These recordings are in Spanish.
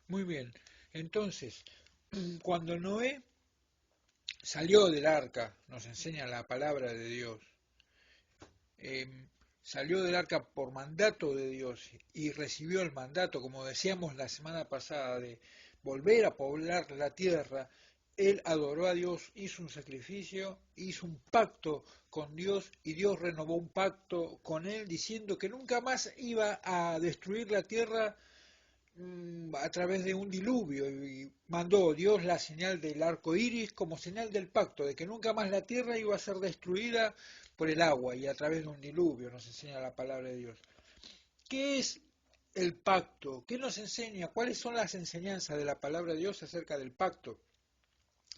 Muy bien. Entonces, cuando Noé salió del arca, nos enseña la palabra de Dios, salió del arca por mandato de Dios y recibió el mandato, como decíamos la semana pasada, de volver a poblar la tierra. Él adoró a Dios, hizo un sacrificio, hizo un pacto con Dios y Dios renovó un pacto con él diciendo que nunca más iba a destruir la tierra a través de un diluvio, y mandó Dios la señal del arco iris como señal del pacto, de que nunca más la tierra iba a ser destruida por el agua y a través de un diluvio, nos enseña la palabra de Dios. ¿Qué es el pacto? ¿Qué nos enseña? ¿Cuáles son las enseñanzas de la palabra de Dios acerca del pacto?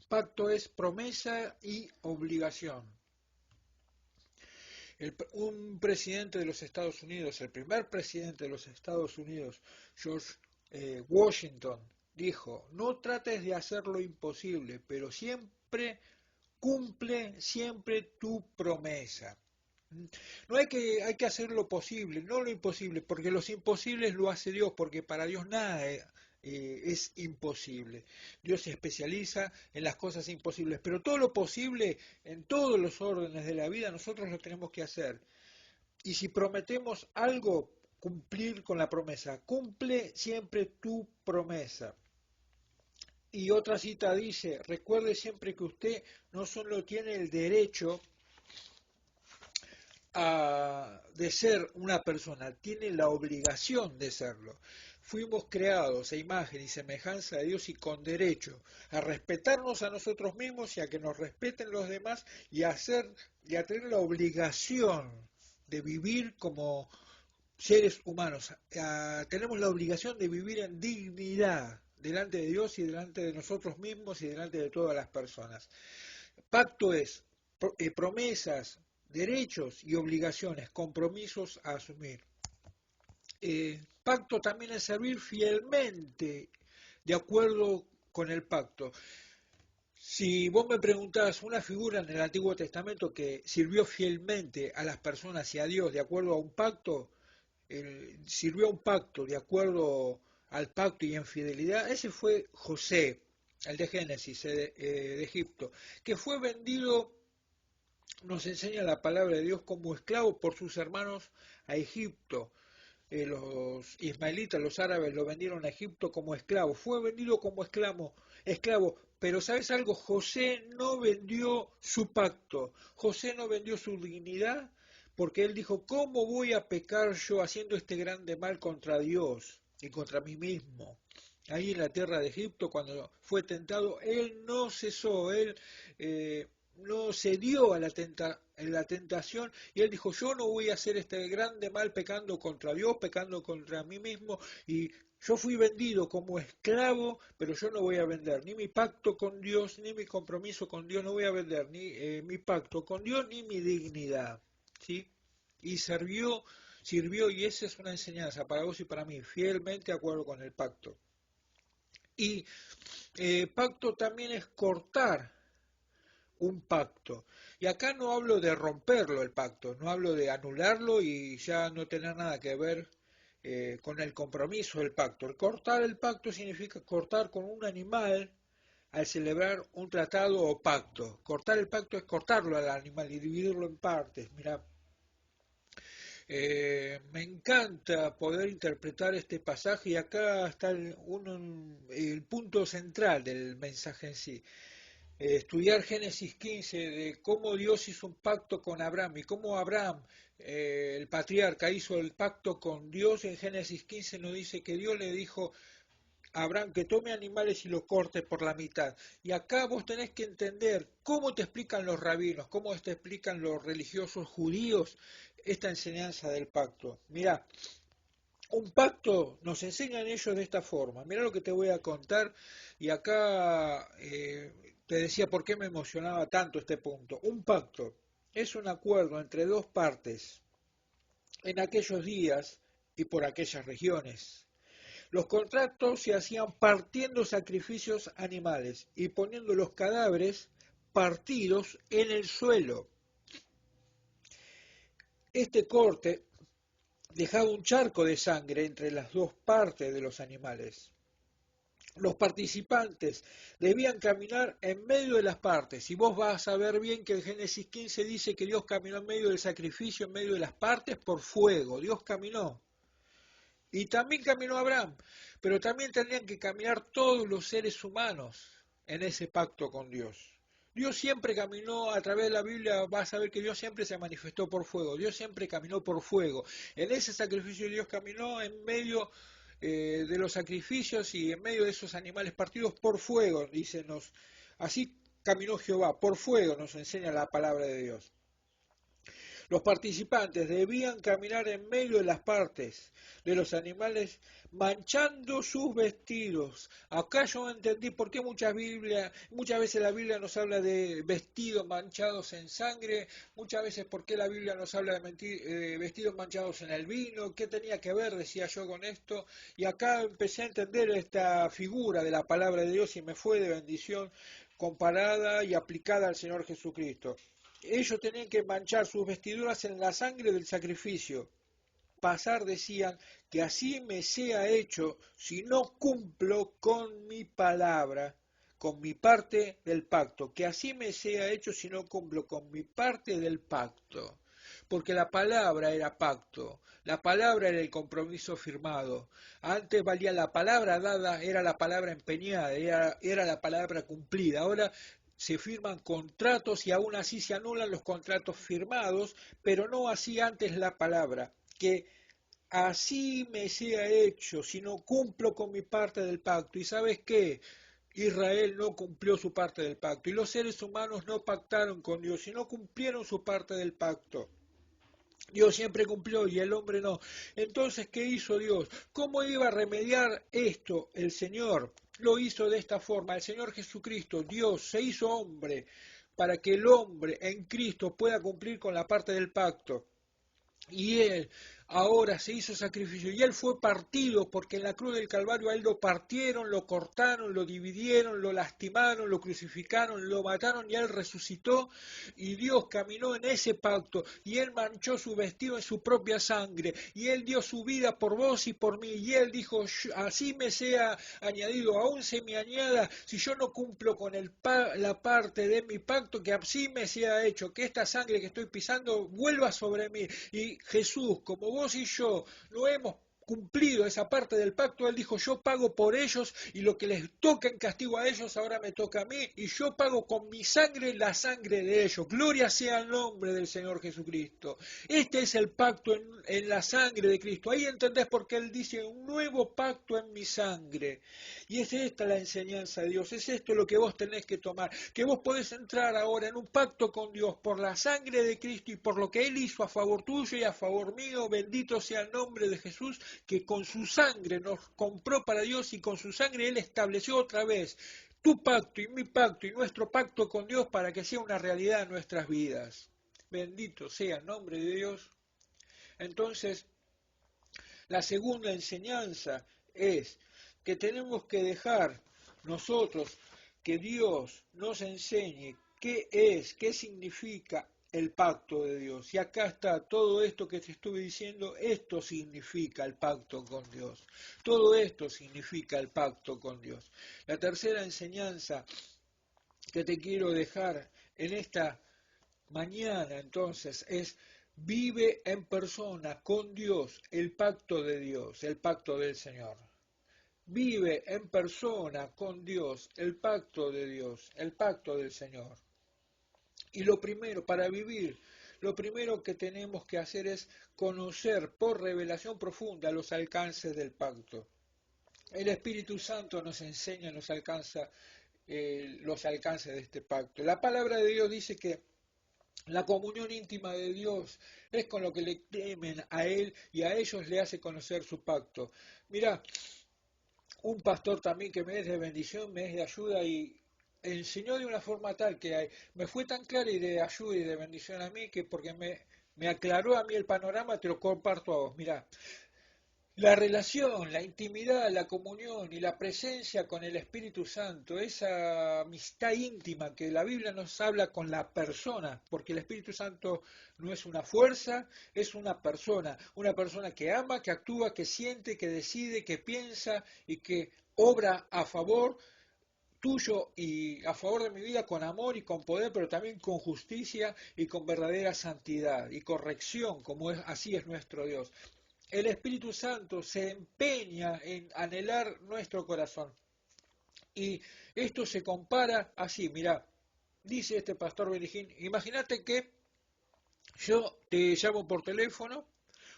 Pacto es promesa y obligación. Un presidente de los Estados Unidos, el primer presidente de los Estados Unidos, George Washington, dijo: no trates de hacer lo imposible, pero siempre cumple siempre tu promesa. No hay que hacer lo posible, no lo imposible, porque los imposibles lo hace Dios, porque para Dios nada es imposible. Dios se especializa en las cosas imposibles, pero todo lo posible en todos los órdenes de la vida nosotros lo tenemos que hacer. Y si prometemos algo, cumplir con la promesa. Cumple siempre tu promesa. Y otra cita dice: recuerde siempre que usted no solo tiene el derecho de ser una persona, tiene la obligación de serlo. Fuimos creados a imagen y semejanza de Dios y con derecho a respetarnos a nosotros mismos y a que nos respeten los demás y a tener la obligación de vivir como seres humanos. Tenemos la obligación de vivir en dignidad delante de Dios y delante de nosotros mismos y delante de todas las personas. Pacto es promesas, derechos y obligaciones, compromisos a asumir. Pacto también es servir fielmente de acuerdo con el pacto. Si vos me preguntás una figura en el Antiguo Testamento que sirvió fielmente a las personas y a Dios de acuerdo a un pacto, sirvió a un pacto de acuerdo al pacto y en fidelidad, ese fue José, el de Génesis, de Egipto, que fue vendido, nos enseña la palabra de Dios, como esclavo por sus hermanos a Egipto. Los ismaelitas, los árabes, lo vendieron a Egipto como esclavo. Fue vendido como esclavo. Pero ¿sabes algo? José no vendió su pacto. José no vendió su dignidad, porque él dijo: ¿cómo voy a pecar yo haciendo este grande mal contra Dios y contra mí mismo? Ahí en la tierra de Egipto, cuando fue tentado, él no cesó, él no cedió a la tentación, y él dijo: yo no voy a hacer este grande mal pecando contra Dios, pecando contra mí mismo, y yo fui vendido como esclavo, pero yo no voy a vender ni mi pacto con Dios, ni mi compromiso con Dios, no voy a vender ni mi pacto con Dios, ni mi dignidad. ¿Sí? Y sirvió, y esa es una enseñanza para vos y para mí, fielmente de acuerdo con el pacto. Y pacto también es cortar un pacto. Y acá no hablo de romperlo el pacto, no hablo de anularlo y ya no tener nada que ver con el compromiso del pacto. El cortar el pacto significa cortar con un animal al celebrar un tratado o pacto. Cortar el pacto es cortarlo al animal y dividirlo en partes. Mira, me encanta poder interpretar este pasaje, y acá está el punto central del mensaje en sí. Estudiar Génesis 15, de cómo Dios hizo un pacto con Abraham y cómo Abraham, el patriarca, hizo el pacto con Dios. En Génesis 15 nos dice que Dios le dijo a Abraham que tome animales y los corte por la mitad. Y acá vos tenés que entender cómo te explican los rabinos, cómo te explican los religiosos judíos esta enseñanza del pacto. Mirá, un pacto nos enseñan ellos de esta forma. Mirá lo que te voy a contar, y acá te decía por qué me emocionaba tanto este punto. Un pacto es un acuerdo entre dos partes en aquellos días y por aquellas regiones. Los contratos se hacían partiendo sacrificios animales y poniendo los cadáveres partidos en el suelo. Este corte dejaba un charco de sangre entre las dos partes de los animales. Los participantes debían caminar en medio de las partes. Y vos vas a ver bien que en Génesis 15 dice que Dios caminó en medio del sacrificio, en medio de las partes, por fuego. Dios caminó. Y también caminó Abraham. Pero también tendrían que caminar todos los seres humanos en ese pacto con Dios. Dios siempre caminó a través de la Biblia, vas a ver que Dios siempre se manifestó por fuego, Dios siempre caminó por fuego. En ese sacrificio Dios caminó en medio de los sacrificios y en medio de esos animales partidos por fuego, dícenos. Así caminó Jehová, por fuego nos enseña la palabra de Dios. Los participantes debían caminar en medio de las partes de los animales manchando sus vestidos. Acá yo entendí por qué muchas veces la Biblia nos habla de vestidos manchados en sangre, muchas veces por qué la Biblia nos habla de vestidos manchados en el vino, qué tenía que ver, decía yo, con esto. Y acá empecé a entender esta figura de la palabra de Dios y me fue de bendición comparada y aplicada al Señor Jesucristo. Ellos tenían que manchar sus vestiduras en la sangre del sacrificio. Pasar, decían, que así me sea hecho si no cumplo con mi palabra, con mi parte del pacto. Que así me sea hecho si no cumplo con mi parte del pacto. Porque la palabra era pacto, la palabra era el compromiso firmado. Antes valía la palabra dada, era la palabra empeñada, era la palabra cumplida. Ahora se firman contratos y aún así se anulan los contratos firmados, pero no así antes la palabra, que así me sea hecho si no cumplo con mi parte del pacto. ¿Y sabes qué? Israel no cumplió su parte del pacto y los seres humanos no pactaron con Dios y no cumplieron su parte del pacto. Dios siempre cumplió y el hombre no. Entonces, ¿qué hizo Dios? ¿Cómo iba a remediar esto el Señor? Lo hizo de esta forma. El Señor Jesucristo, Dios, se hizo hombre para que el hombre en Cristo pueda cumplir con la parte del pacto. Y Él ahora se hizo sacrificio y Él fue partido porque en la cruz del Calvario a Él lo partieron, lo cortaron, lo dividieron, lo lastimaron, lo crucificaron, lo mataron y Él resucitó y Dios caminó en ese pacto y Él manchó su vestido en su propia sangre y Él dio su vida por vos y por mí y Él dijo, así me sea añadido, aún se me añada si yo no cumplo con la parte de mi pacto, que así me sea hecho, que esta sangre que estoy pisando vuelva sobre mí. Y Jesús, como vos y yo no hemos cumplido esa parte del pacto, Él dijo, yo pago por ellos y lo que les toca en castigo a ellos ahora me toca a mí y yo pago con mi sangre la sangre de ellos. Gloria sea el nombre del Señor Jesucristo. Este es el pacto en la sangre de Cristo. Ahí entendés por qué Él dice, un nuevo pacto en mi sangre. Y es esta la enseñanza de Dios, es esto lo que vos tenés que tomar, que vos podés entrar ahora en un pacto con Dios por la sangre de Cristo y por lo que Él hizo a favor tuyo y a favor mío. Bendito sea el nombre de Jesús, que con su sangre nos compró para Dios y con su sangre Él estableció otra vez tu pacto y mi pacto y nuestro pacto con Dios para que sea una realidad en nuestras vidas. Bendito sea el nombre de Dios. Entonces, la segunda enseñanza es que tenemos que dejar nosotros que Dios nos enseñe qué es, qué significa el pacto de Dios. Y acá está todo esto que te estuve diciendo, esto significa el pacto con Dios. Todo esto significa el pacto con Dios. La tercera enseñanza que te quiero dejar en esta mañana entonces es: vive en persona con Dios el pacto de Dios, el pacto del Señor. Vive en persona con Dios el pacto de Dios, el pacto del Señor. Y lo primero, para vivir, lo primero que tenemos que hacer es conocer por revelación profunda los alcances del pacto. El Espíritu Santo nos enseña, nos alcanza los alcances de este pacto. La palabra de Dios dice que la comunión íntima de Dios es con lo que le temen a Él y a ellos le hace conocer su pacto. Mirá, un pastor también que me es de bendición, me es de ayuda y enseñó de una forma tal que me fue tan clara y de ayuda y de bendición a mí que porque me aclaró a mí el panorama, te lo comparto a vos. Mirá, La relación, la intimidad, la comunión y la presencia con el Espíritu Santo, esa amistad íntima que la Biblia nos habla con la persona, porque el Espíritu Santo no es una fuerza, es una persona que ama, que actúa, que siente, que decide, que piensa y que obra a favor tuyo y a favor de mi vida con amor y con poder, pero también con justicia y con verdadera santidad y corrección, como es, así es nuestro Dios. El Espíritu Santo se empeña en anhelar nuestro corazón. Y esto se compara así, mira, dice este pastor Berijín, imagínate que yo te llamo por teléfono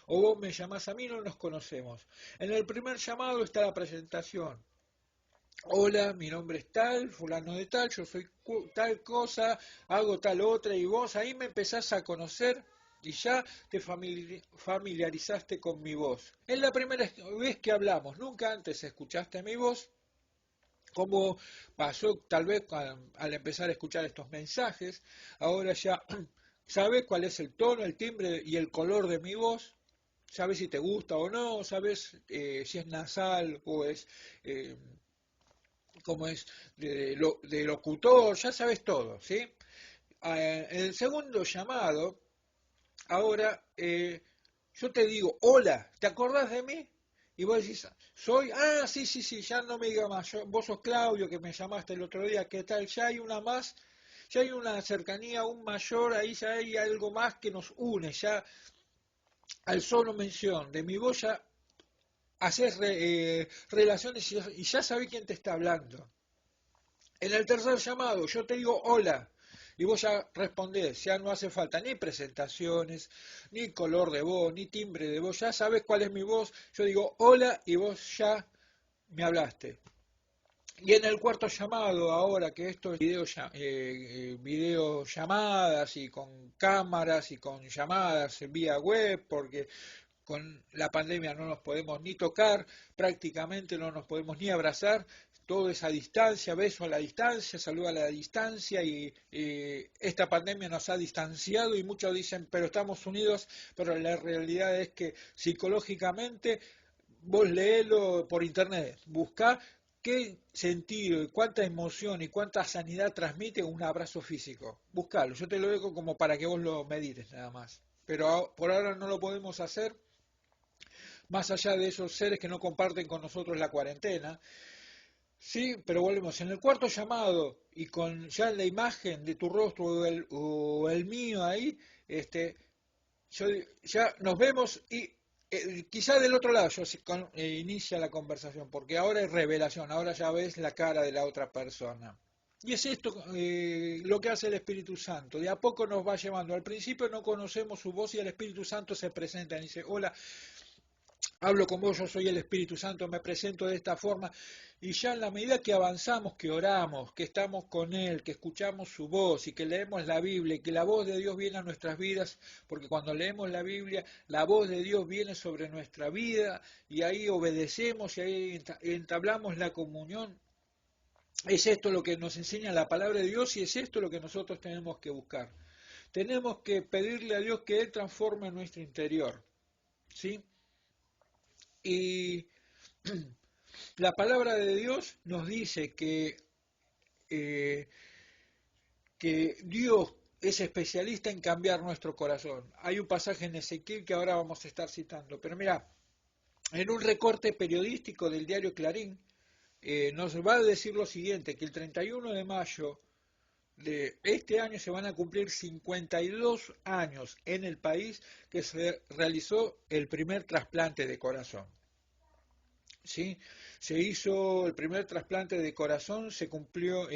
o vos me llamás a mí, no nos conocemos. En el primer llamado está la presentación. Hola, mi nombre es tal, fulano de tal, yo soy tal cosa, hago tal otra, y vos ahí me empezás a conocer y ya te familiarizaste con mi voz. Es la primera vez que hablamos, nunca antes escuchaste mi voz, como pasó tal vez al empezar a escuchar estos mensajes, ahora ya sabes cuál es el tono, el timbre y el color de mi voz, sabes si te gusta o no, sabes si es nasal o es... como es de locutor, ya sabes todo, ¿sí? En el segundo llamado, ahora yo te digo, hola, ¿te acordás de mí? Y vos decís, soy, sí, sí, sí, ya no me diga más, vos sos Claudio que me llamaste el otro día, ¿qué tal? Ya hay una más, ya hay una cercanía aún mayor, ahí ya hay algo más que nos une, ya al solo mención de mi voz ya haces relaciones y ya sabés quién te está hablando. En el tercer llamado yo te digo hola y vos ya respondés, ya no hace falta ni presentaciones, ni color de voz, ni timbre de voz, ya sabes cuál es mi voz, yo digo hola y vos ya me hablaste. Y en el cuarto llamado, ahora que esto es videollamadas y con cámaras y con llamadas vía web, porque con la pandemia no nos podemos ni tocar, prácticamente no nos podemos ni abrazar, todo es a distancia, beso a la distancia, saludo a la distancia y esta pandemia nos ha distanciado y muchos dicen, pero estamos unidos, pero la realidad es que psicológicamente vos leelo por internet, buscá qué sentido y cuánta emoción y cuánta sanidad transmite un abrazo físico. Buscalo, yo te lo dejo como para que vos lo medites nada más. Pero por ahora no lo podemos hacer más allá de esos seres que no comparten con nosotros la cuarentena. Sí, pero volvemos. En el cuarto llamado y con ya la imagen de tu rostro o el mío ahí, este, yo, ya nos vemos y quizá del otro lado inicia la conversación, porque ahora es revelación, ahora ya ves la cara de la otra persona. Y es esto lo que hace el Espíritu Santo. De a poco nos va llevando. Al principio no conocemos su voz y el Espíritu Santo se presenta y dice, hola, hablo con vos, yo soy el Espíritu Santo, me presento de esta forma, y ya en la medida que avanzamos, que oramos, que estamos con Él, que escuchamos su voz y que leemos la Biblia y que la voz de Dios viene a nuestras vidas, porque cuando leemos la Biblia, la voz de Dios viene sobre nuestra vida y ahí obedecemos y ahí entablamos la comunión. Es esto lo que nos enseña la palabra de Dios y es esto lo que nosotros tenemos que buscar. Tenemos que pedirle a Dios que Él transforme nuestro interior, ¿sí? Y la palabra de Dios nos dice eh, que Dios es especialista en cambiar nuestro corazón. Hay un pasaje en Ezequiel que ahora vamos a estar citando, pero mira, en un recorte periodístico del diario Clarín, nos va a decir lo siguiente, que el 31 de mayo de este año se van a cumplir 52 años en el país que se realizó el primer trasplante de corazón. ¿Sí? Se hizo el primer trasplante de corazón, se cumplió,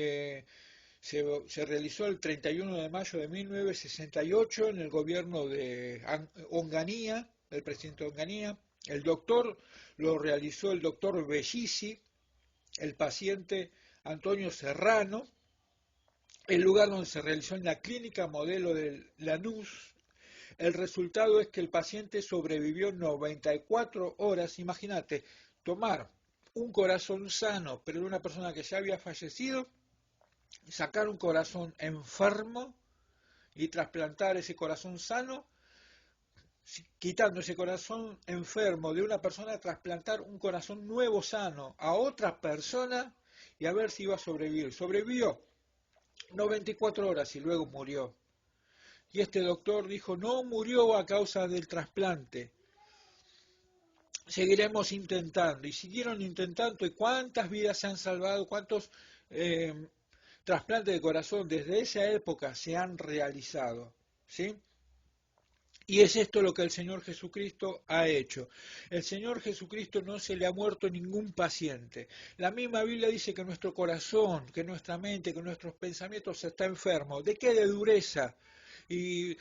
se realizó el 31 de mayo de 1968 en el gobierno de Onganía, el presidente Onganía. El doctor lo realizó el doctor Bellisi, el paciente Antonio Serrano. El lugar donde se realizó en la clínica modelo de Lanús. El resultado es que el paciente sobrevivió 94 horas. Imagínate, tomar un corazón sano, pero de una persona que ya había fallecido, sacar un corazón enfermo y trasplantar ese corazón sano, quitando ese corazón enfermo de una persona, trasplantar un corazón nuevo, sano, a otra persona y a ver si iba a sobrevivir. Sobrevivió 94 horas y luego murió. Y este doctor dijo, no murió a causa del trasplante. Seguiremos intentando. Y siguieron intentando. ¿Y cuántas vidas se han salvado? ¿Cuántos eh, trasplantes de corazón desde esa época se han realizado? ¿Sí? Y es esto lo que el Señor Jesucristo ha hecho. El Señor Jesucristo no se le ha muerto ningún paciente. La misma Biblia dice que nuestro corazón, que nuestra mente, que nuestros pensamientos está enfermo. ¿De qué? De dureza. Y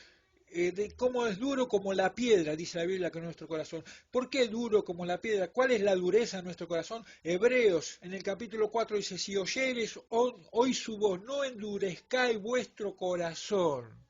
de cómo es duro como la piedra, dice la Biblia, que nuestro corazón. ¿Por qué duro como la piedra? ¿Cuál es la dureza de nuestro corazón? Hebreos, en el capítulo 4 dice, si oyeres hoy su voz, no endurezcáis vuestro corazón.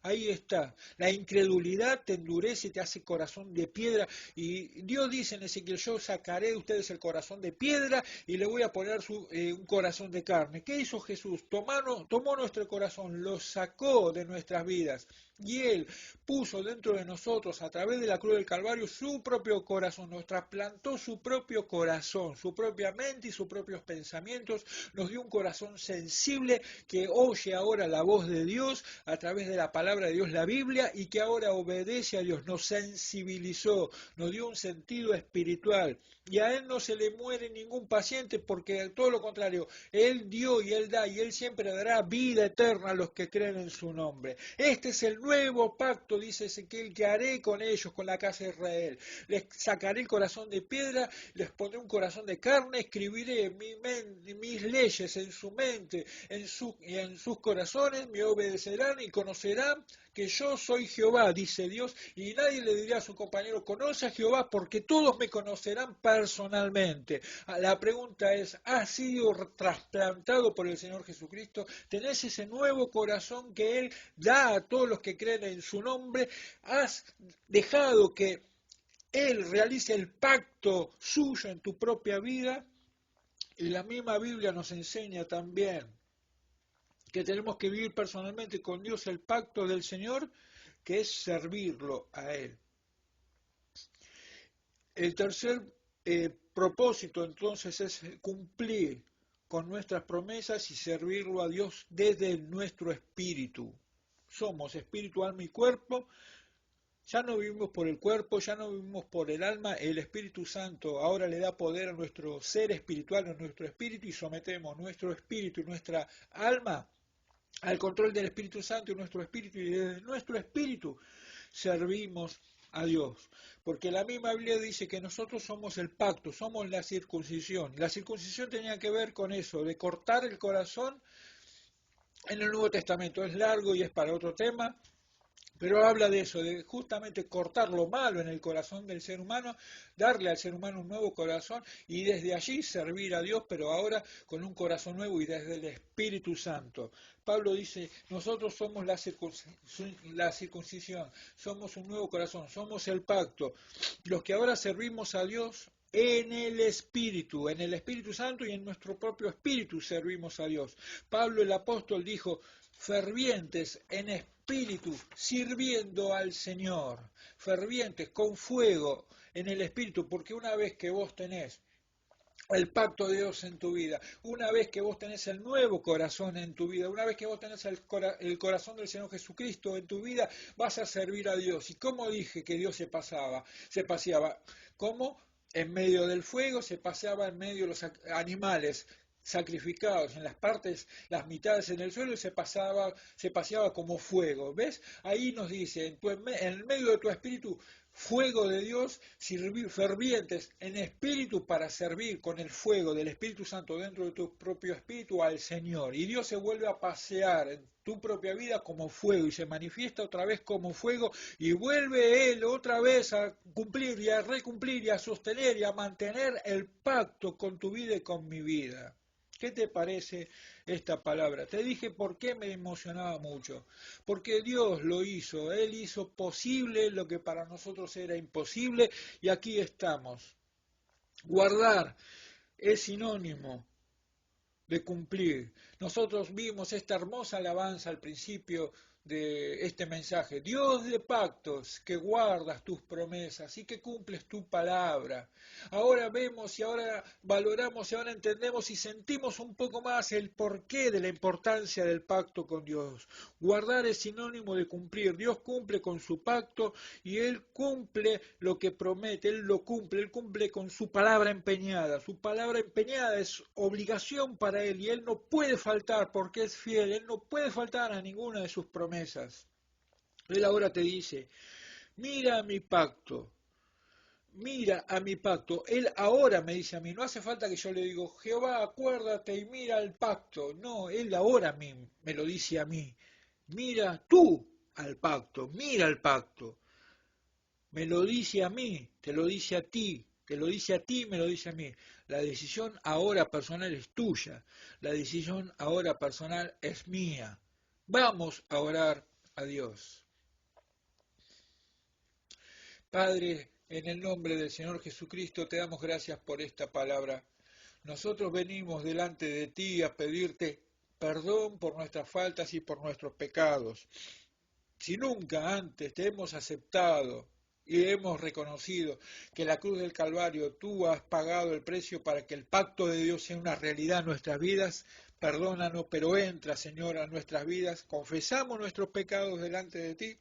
Ahí está. La incredulidad te endurece, te hace corazón de piedra. Y Dios dice en Ezequiel, yo sacaré de ustedes el corazón de piedra y le voy a poner un corazón de carne. ¿Qué hizo Jesús? Tomó nuestro corazón, lo sacó de nuestras vidas. Y Él puso dentro de nosotros, a través de la cruz del Calvario, su propio corazón. Nos trasplantó su propio corazón, su propia mente y sus propios pensamientos. Nos dio un corazón sensible que oye ahora la voz de Dios a través de la palabra de Dios, la Biblia, y que ahora obedece a Dios. Nos sensibilizó, nos dio un sentido espiritual. Y a Él no se le muere ningún paciente porque todo lo contrario, Él dio y Él da y Él siempre dará vida eterna a los que creen en su nombre. Este es el nuevo pacto, dice Ezequiel, que haré con ellos, con la casa de Israel. Les sacaré el corazón de piedra, les pondré un corazón de carne, escribiré mis leyes en su mente y en sus corazones, me obedecerán y conocerán que yo soy Jehová, dice Dios, y nadie le dirá a su compañero, conoce a Jehová, porque todos me conocerán personalmente. La pregunta es, ¿has sido trasplantado por el Señor Jesucristo? ¿Tenés ese nuevo corazón que Él da a todos los que creen en su nombre? ¿Has dejado que Él realice el pacto suyo en tu propia vida? Y la misma Biblia nos enseña también que tenemos que vivir personalmente con Dios el pacto del Señor, que es servirlo a Él. El tercer propósito entonces es cumplir con nuestras promesas y servirlo a Dios desde nuestro espíritu. Somos espíritu, alma y cuerpo. Ya no vivimos por el cuerpo, ya no vivimos por el alma. El Espíritu Santo ahora le da poder a nuestro ser espiritual, a nuestro espíritu, y sometemos nuestro espíritu y nuestra alma al control del Espíritu Santo y nuestro espíritu, y desde nuestro espíritu servimos a Dios. Porque la misma Biblia dice que nosotros somos el pacto, somos la circuncisión. La circuncisión tenía que ver con eso, de cortar el corazón en el Nuevo Testamento. Es largo y es para otro tema, pero habla de eso, de justamente cortar lo malo en el corazón del ser humano, darle al ser humano un nuevo corazón y desde allí servir a Dios, pero ahora con un corazón nuevo y desde el Espíritu Santo. Pablo dice, nosotros somos la circuncisión, somos un nuevo corazón, somos el pacto, los que ahora servimos a Dios en el Espíritu Santo y en nuestro propio espíritu servimos a Dios. Pablo el apóstol dijo, fervientes en espíritu, sirviendo al Señor, fervientes con fuego en el espíritu, porque una vez que vos tenés el pacto de Dios en tu vida, una vez que vos tenés el nuevo corazón en tu vida, una vez que vos tenés el corazón del Señor Jesucristo en tu vida, vas a servir a Dios. ¿Y cómo dije que Dios se paseaba? ¿Cómo? En medio del fuego, se paseaba en medio de los animales sacrificados en las partes, las mitades en el suelo, y se paseaba como fuego. ¿Ves? Ahí nos dice, en el medio de tu espíritu, fuego de Dios, fervientes en espíritu para servir con el fuego del Espíritu Santo dentro de tu propio espíritu al Señor. Y Dios se vuelve a pasear en tu propia vida como fuego y se manifiesta otra vez como fuego y vuelve Él otra vez a cumplir y a recumplir y a sostener y a mantener el pacto con tu vida y con mi vida. ¿Qué te parece esta palabra? Te dije por qué me emocionaba mucho. Porque Dios lo hizo. Él hizo posible lo que para nosotros era imposible y aquí estamos. Guardar es sinónimo de cumplir. Nosotros vimos esta hermosa alabanza al principio de este mensaje. Dios de pactos, que guardas tus promesas y que cumples tu palabra. Ahora vemos y ahora valoramos y ahora entendemos y sentimos un poco más el porqué de la importancia del pacto con Dios. Guardar es sinónimo de cumplir. Dios cumple con su pacto y Él cumple lo que promete. Él cumple con su palabra empeñada. Su palabra empeñada es obligación para Él y Él no puede faltar porque es fiel. Él no puede faltar a ninguna de sus promesas. Él ahora te dice, mira mi pacto, mira a mi pacto. Él ahora me dice a mí, no hace falta que yo le digo, Jehová, acuérdate y mira el pacto. No, él ahora me lo dice a mí. Mira tú al pacto, mira el pacto. Me lo dice a mí, te lo dice a ti, te lo dice a ti, me lo dice a mí. La decisión ahora personal es tuya, la decisión ahora personal es mía. Vamos a orar a Dios. Padre, en el nombre del Señor Jesucristo te damos gracias por esta palabra. Nosotros venimos delante de ti a pedirte perdón por nuestras faltas y por nuestros pecados. Si nunca antes te hemos aceptado y hemos reconocido que la cruz del Calvario tú has pagado el precio para que el pacto de Dios sea una realidad en nuestras vidas, perdónanos, pero entra, Señor, a nuestras vidas, confesamos nuestros pecados delante de ti.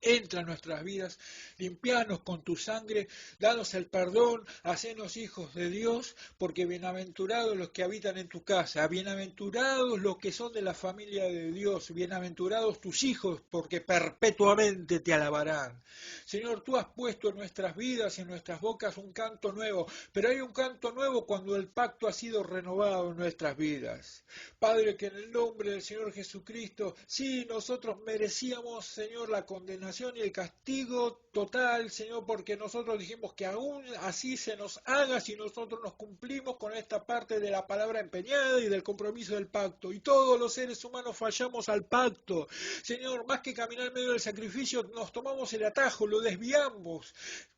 Entra en nuestras vidas, limpianos con tu sangre, danos el perdón, hacenos hijos de Dios, porque bienaventurados los que habitan en tu casa, bienaventurados los que son de la familia de Dios, bienaventurados tus hijos, porque perpetuamente te alabarán. Señor, tú has puesto en nuestras vidas y en nuestras bocas un canto nuevo, pero hay un canto nuevo cuando el pacto ha sido renovado en nuestras vidas. Padre, que en el nombre del Señor Jesucristo, sí, nosotros merecíamos, Señor, la condenación y el castigo total, Señor, porque nosotros dijimos que aún así se nos haga si nosotros nos cumplimos con esta parte de la palabra empeñada y del compromiso del pacto. Y todos los seres humanos fallamos al pacto. Señor, más que caminar en medio del sacrificio, nos tomamos el atajo, lo desviamos.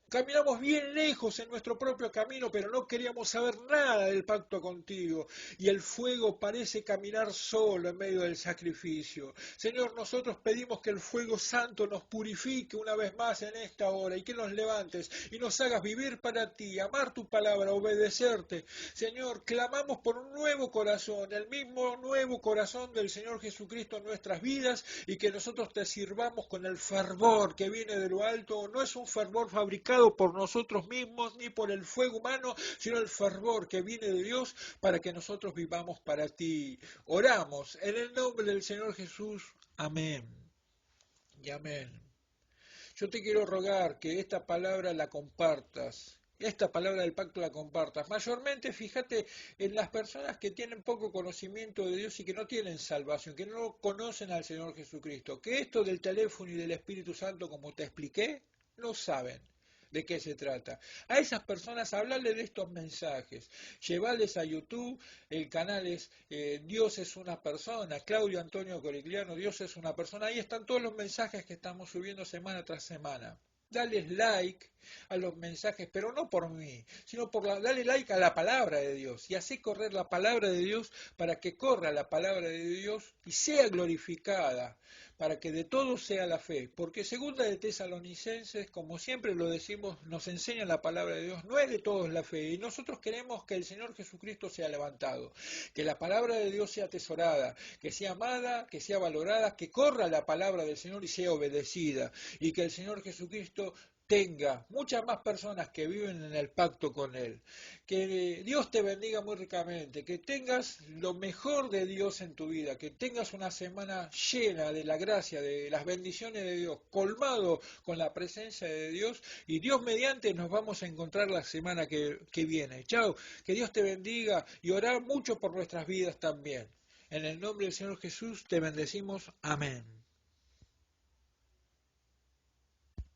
Caminamos bien lejos en nuestro propio camino, pero no queríamos saber nada del pacto contigo. Y el fuego parece caminar solo en medio del sacrificio. Señor, nosotros pedimos que el fuego santo nos purifique una vez más en esta hora y que nos levantes y nos hagas vivir para ti, amar tu palabra, obedecerte. Señor, clamamos por un nuevo corazón, el mismo nuevo corazón del Señor Jesucristo en nuestras vidas y que nosotros te sirvamos con el fervor que viene de lo alto. No es un fervor fabricado por nosotros mismos ni por el fuego humano, sino el fervor que viene de Dios para que nosotros vivamos para ti. Oramos en el nombre del Señor Jesús. Amén. Y amén. Yo te quiero rogar que esta palabra la compartas. Esta palabra del pacto la compartas. Mayormente, fíjate en las personas que tienen poco conocimiento de Dios y que no tienen salvación, que no conocen al Señor Jesucristo. Que esto del teléfono y del Espíritu Santo, como te expliqué, no saben de qué se trata. A esas personas hablarle de estos mensajes, llevarles a YouTube, el canal es Dios es una persona, Claudio Antonio Corigliano, Dios es una persona, ahí están todos los mensajes que estamos subiendo semana tras semana. Dales like a los mensajes, pero no por mí, sino dale like a la palabra de Dios y así correr la palabra de Dios para que corra la palabra de Dios y sea glorificada, para que de todo sea la fe, porque segunda de Tesalonicenses, como siempre lo decimos, nos enseña la palabra de Dios, no es de todos la fe, y nosotros queremos que el Señor Jesucristo sea levantado, que la palabra de Dios sea atesorada, que sea amada, que sea valorada, que corra la palabra del Señor y sea obedecida, y que el Señor Jesucristo tenga muchas más personas que viven en el pacto con Él. Que Dios te bendiga muy ricamente, que tengas lo mejor de Dios en tu vida, que tengas una semana llena de la gracia, de las bendiciones de Dios, colmado con la presencia de Dios, y Dios mediante nos vamos a encontrar la semana que viene. Chao, que Dios te bendiga y orar mucho por nuestras vidas también. En el nombre del Señor Jesús te bendecimos. Amén.